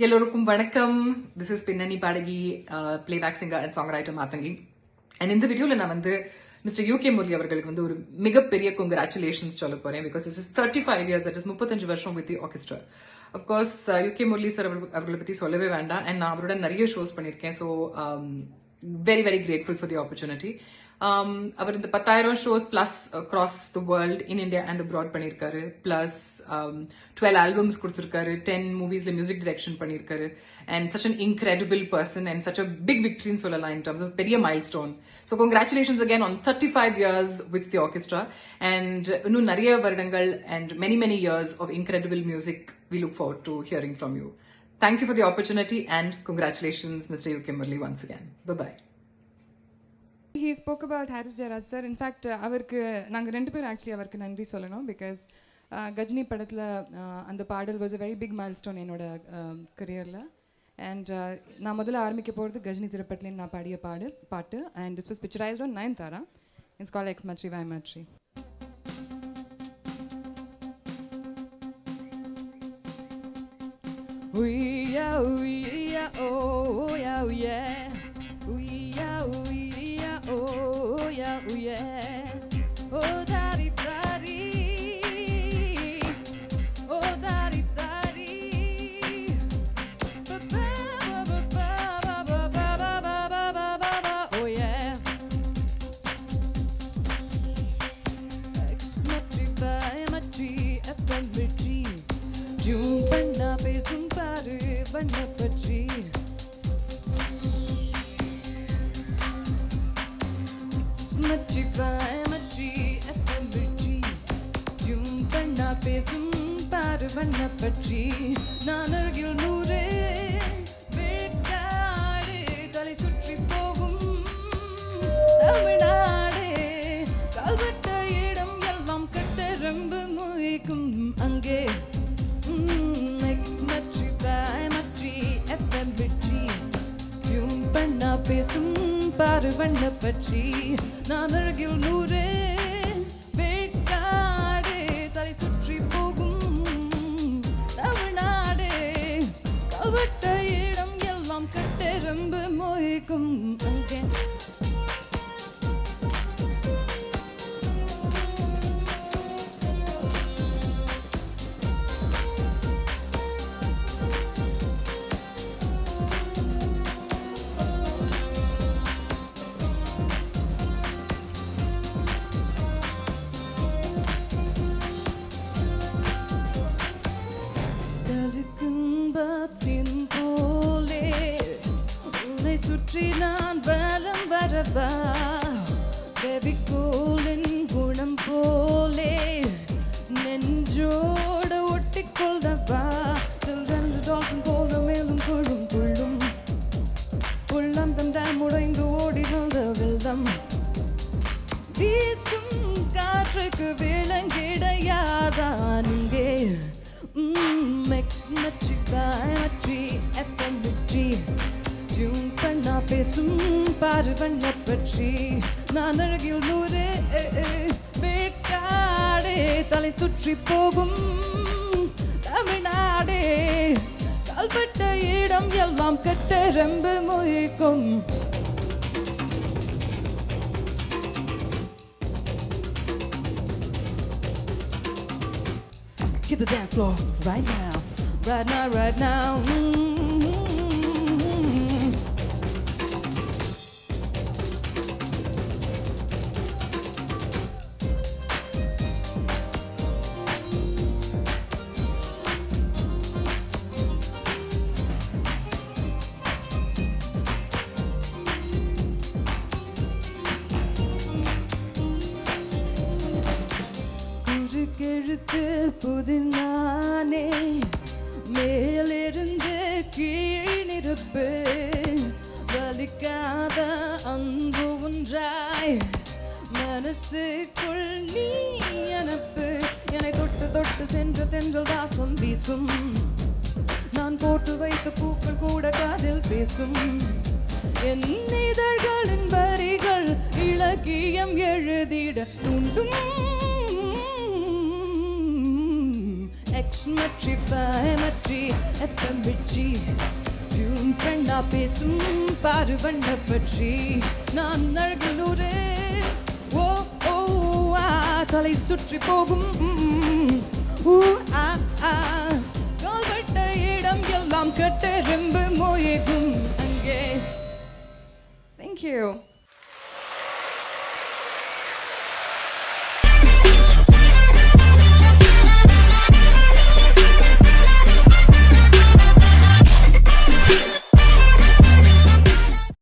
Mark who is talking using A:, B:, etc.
A: எல்லோருக்கும் வணக்கம். This is பின்னணி பாடகி, playback singer and song writer மாத்தங்கி. And இந்த வீடியோல நான் மிஸ்டர் யூகே முரளி அவர்களுக்கு ஒரு மிகப்பெரிய கங்க்ராச்சுலேஷன்ஸ் சொல்ல போறேன். Because this is 35 years, that is 35 வருஷம் with the orchestra. Of course UK Murali sir அவர்களை பத்தி சொல்லவே வேண்டாம். அண்ட் நான் அவரோட நிறைய ஷோஸ் பண்ணியிருக்கேன். So very very grateful for the opportunity. அவர் இந்த 10,000 shows plus across the world, in India and abroad பண்ணியிருக்காரு. பிளஸ் 12 ஆல்பம்ஸ் கொடுத்திருக்காரு, 10 மூவிஸ்ல மியூசிக் டைரக்ஷன் பண்ணியிருக்காரு. And such an incredible person and such a big விக்டரின்னு சொல்லலாம் இன் டர்ம்ஸ் ஆஃப் பெரிய milestone. So congratulations again on 35 years with the orchestra. And இன்னும் நிறைய வருடங்கள் and many many years of incredible music we look forward to hearing from you. Thank you for the opportunity and congratulations, Mr. U.K. Murali, once again. Bye-bye.
B: He spoke about Haris Jayaraj sir. In fact, அவருக்கு நாங்க ரெண்டு பேரும் actually அவருக்கு நன்றி சொல்லணும். because Ghajini படத்துல அந்த பாடல் was a very big milestone என்னோட கரியர்ல. and நான் முதல்ல ஆரம்பிக்க போறது கஜினி திரைப்படத்துல நான் பாடிய பாட்டு. and this was picturized on Nayanthara. It's called Ex Matri Vai Matri. Oh yeah, oh yeah. Oh yeah. Oh dari dari. Oh dari dari. Ba ba ba ba ba ba ba ba ba ba ba ba. Oh yeah. Ex matri vai matri FM matri. June panna pesum paru vanna patri. Matri vai matri FM matri. June panna pesum paru vanna patri. நான் அருகில் நூறு வேட்டாடு தலை சுற்றி போகும் தமிழ்நாடு. கல்வெட்ட இடம் எல்லாம் கட்டெரும்பு மொய்க்கும் அங்கே. Matri vai matri FM matri. June panna pesum பாரு வண்ண பற்றி. நான் அருகில் நூறு வேட்டாடு தலை சுற்றி போகும் தமிழ்நாடு. கல்வெட்ட இடம் எல்லாம் கட்டெரும்பு மொய்க்கும் அங்கே. சுற்றி நான் வலம் வரவா கவிக்கோளின் குணம் போலே நெஞ்சோட ஒட்டிக்கொள்ளவா. சில்றந்து டால்பின் போல மேலும் கொள்ளும் கொள்ளும் உள்ளம் தந்தாய் முடைந்து ஓடி வந்த வெள்ளம். வீசும் காற்றுக்கு விளங்கிடையாதா நீங்கே. matri vai matri FM matri. June panna pesum பாரு வண்ண பற்றி. நான் அருகில் நூறு வேட்டாடு தலை சுற்றி போகும் தமிழ்நாடு. கல்வெட்ட இடம் எல்லாம் கட்டெரும்பு மொய்க்கும். Hit the dance floor right now, right now, right now. கெழுத்து புதினானே மேலிருந்து கீழ் நிரப்பு. வலிக்காத அன்பு ஒன்றாய் மனசுக்குள் நீ அனுப்பு. என்னை தொட்டு தொட்டு சென்ற தென்றல் வாசம் வீசும். நான் போட்டு வைத்த பூக்கள் கூட காதில் பேசும். என் இதழ்களின் வரிகள் இலக்கியம் எழுதிட தூண்டும். Ex மற்றி மற்றி எப்பமிச்சி கண்ணா பேசும் பாரு வண்ண பற்றி நான் நழகினூரே ஓ ஓ தலை சுற்றி போகும் கால்பட்ட இடம் எல்லாம் கட்டெரும்பு மோயகும் அங்கே. Thank you.